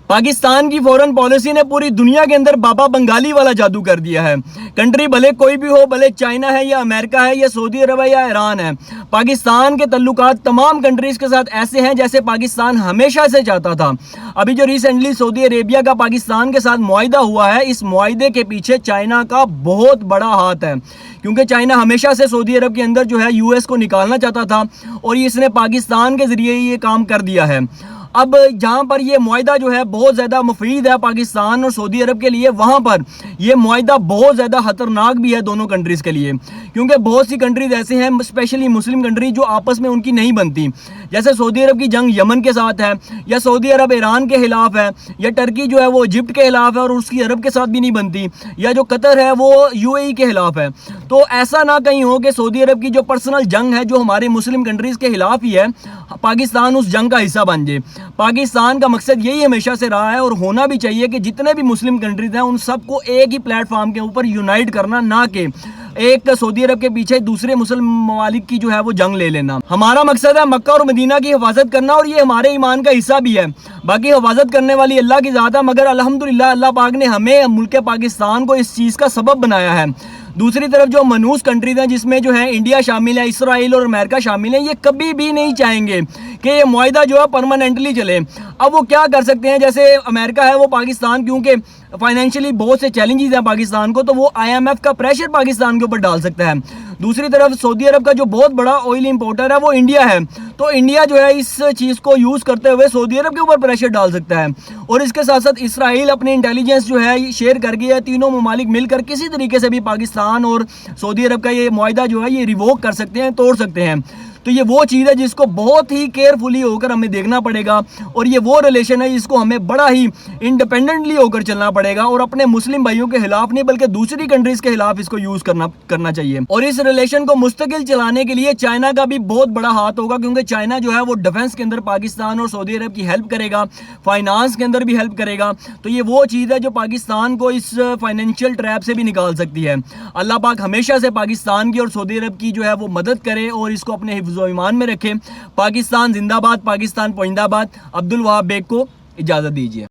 पाकिस्तान की foreign policy ने पूरी दुनिया के अंदर बाबा बंगाली वाला जादू कर दिया है। कंट्री भले कोई भी हो, भले चाइना है या अमेरिका है या सऊदी अरब है या ईरान है, पाकिस्तान के तल्लुकात तमाम कंट्रीज के साथ ऐसे हैं जैसे पाकिस्तान हमेशा से चाहता था। अभी जो रिसेंटली सऊदी अरेबिया का पाकिस्तान के साथ मुआहिदा हुआ है, इस मुआहिदे के पीछे चाइना का बहुत बड़ा हाथ है, क्योंकि चाइना हमेशा से सऊदी अरब के अंदर जो है यूएस को निकालना चाहता था और इसने पाकिस्तान के ज़रिए ये काम कर दिया है। अब जहाँ पर ये मुआहिदा जो है बहुत ज़्यादा मुफीद है पाकिस्तान और सऊदी अरब के लिए, वहाँ पर ये मुआहिदा बहुत ज़्यादा ख़तरनाक भी है दोनों कंट्रीज़ के लिए, क्योंकि बहुत सी कंट्रीज़ ऐसे हैं, स्पेशली मुस्लिम कंट्री, जो आपस में उनकी नहीं बनती। जैसे सऊदी अरब की जंग यमन के साथ है, या सऊदी अरब ईरान के खिलाफ है, या टर्की जो है वो इजिप्ट के खिलाफ है और उसकी अरब के साथ भी नहीं बनती, या जो कतर है वो यूएई के खिलाफ है। तो ऐसा ना कहीं हो कि सऊदी अरब की जो पर्सनल जंग है जो हमारे मुस्लिम कंट्रीज़ के खिलाफ ही है, पाकिस्तान उस जंग का हिस्सा बन जाए। पाकिस्तान का मकसद यही हमेशा से रहा है और होना भी चाहिए कि जितने भी मुस्लिम कंट्रीज हैं उन सबको एक ही प्लेटफॉर्म के ऊपर यूनाइट करना, ना कि एक सऊदी अरब के पीछे दूसरे मुस्लिम ममालिक की जो है वो जंग ले लेना। हमारा मकसद है मक्का और मदीना की हिफाजत करना और ये हमारे ईमान का हिस्सा भी है। बाकी हिफाजत करने वाली अल्लाह की ज़ात है, मगर अल्हम्दुलिल्लाह अल्लाह पाक ने हमें मुल्क पाकिस्तान को इस चीज़ का सबब बनाया है। दूसरी तरफ जो मनूस कंट्रीज हैं जिसमें जो है इंडिया शामिल है, इसराइल और अमेरिका शामिल है, ये कभी भी नहीं चाहेंगे कि ये मुआहिदा जो है परमानेंटली चले। अब वो क्या कर सकते हैं, जैसे अमेरिका है वो पाकिस्तान, क्योंकि फाइनेंशियली बहुत से चैलेंजेस हैं पाकिस्तान को, तो वो आईएमएफ का प्रेशर पाकिस्तान के ऊपर डाल सकता है। दूसरी तरफ सऊदी अरब का जो बहुत बड़ा ऑयल इंपोर्टर है वो इंडिया है, तो इंडिया जो है इस चीज़ को यूज़ करते हुए सऊदी अरब के ऊपर प्रेशर डाल सकता है। और इसके साथ साथ इसराइल अपनी इंटेलिजेंस जो है शेयर कर गया है, तीनों ममालिक मिलकर किसी तरीके से भी पाकिस्तान और सऊदी अरब का ये मुआहिदा जो है ये रिवोक कर सकते हैं, तोड़ सकते हैं। तो ये वो चीज़ है जिसको बहुत ही केयरफुली होकर हमें देखना पड़ेगा, और ये वो रिलेशन है जिसको हमें बड़ा ही इंडिपेंडेंटली होकर चलना पड़ेगा और अपने मुस्लिम भाइयों के खिलाफ नहीं बल्कि दूसरी कंट्रीज के खिलाफ इसको यूज़ करना चाहिए। और इस रिलेशन को मुस्तकिल चलाने के लिए चाइना का भी बहुत बड़ा हाथ होगा, क्योंकि चाइना जो है वो डिफेंस के अंदर पाकिस्तान और सऊदी अरब की हेल्प करेगा, फाइनेंस के अंदर भी हेल्प करेगा। तो ये वो चीज़ है जो पाकिस्तान को इस फाइनेंशियल ट्रैप से भी निकाल सकती है। अल्लाह पाक हमेशा से पाकिस्तान की और सऊदी अरब की जो है वो मदद करे और इसको अपने हिफ्ज़ व ईमान में रखें। पाकिस्तान जिंदाबाद, पाकिस्तान पोइंदाबाद। अब्दुल वहाब बेग को इजाज़त दीजिए।